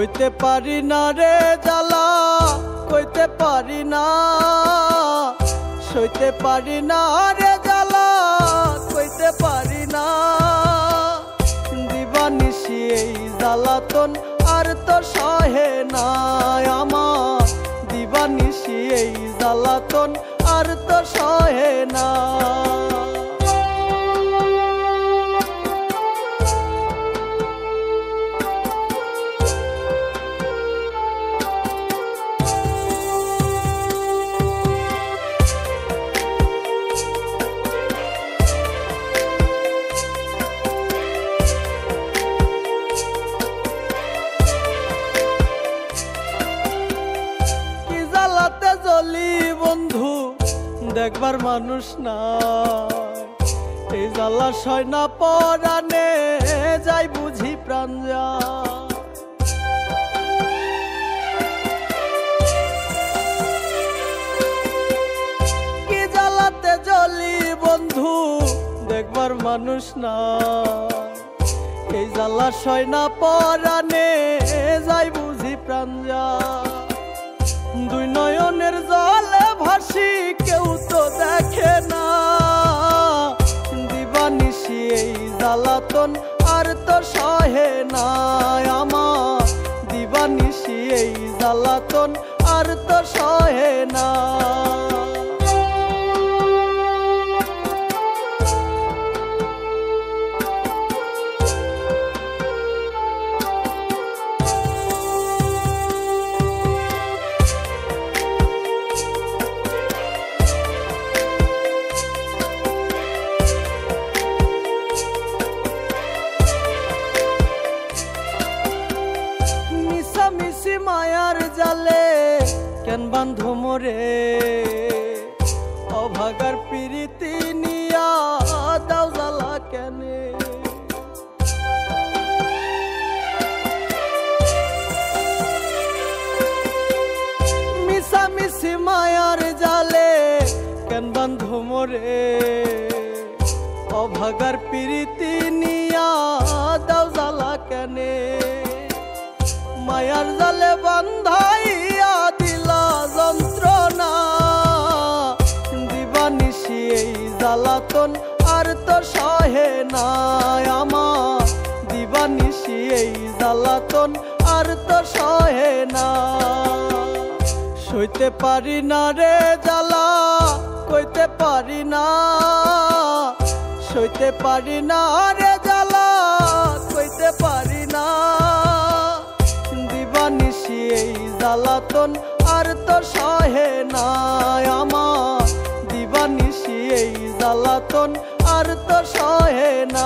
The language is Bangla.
সইতে পারি না রে জ্বালা, কইতে পারি না, সইতে পারি না রে জ্বালা, কইতে পারি না। দিবানিশি এই জ্বালাতন আর তো সহে না আমার, দিবানিশি এই জ্বালাতন আর তো সহে না। জ্বলি বন্ধু দেখবার মানুষ না, এই জ্বালা সয় না পরাণে যাই বুঝি প্রাণ যায়। কি জ্বালাতে জ্বলি বন্ধু দেখবার মানুষ না, এই জ্বালা সয় না পরাণে যাই বুঝি প্রাণ যায়। দুই নয়নের জলে ভাসি কেউ তো দেখে না, দিবানিশি এই জ্বালাতন আর তো সহে না আমার, দিবানিশি এই জ্বালাতন আর তো সহে না। মায়ার জালে কেন বান্ধো মোরে, অভাগার প্রীতি নিয়া দাও জ্বালা কেনে। মিশামিশি মায়ার জালে কেন বান্ধো মোরে, অভাগার প্রীতি নিয়া দাও জ্বালা কেনে। মায়ার জালে বান্ধাইয়া দিলা যন্ত্রণা, দিবানিশি এই জ্বালাতন আর তো সহে না আমার, দিবানিশি এই জ্বালাতন আর তো সহে না। সইতে পারি না রে জ্বালা, কইতে পারি না, সইতে পারি না রে জ্বালা, কইতে পারি না। দিবানিশি এই জ্বালাতন আর তো সহে না আমার, দিবানিশি এই জ্বালাতন আর তো সহে না।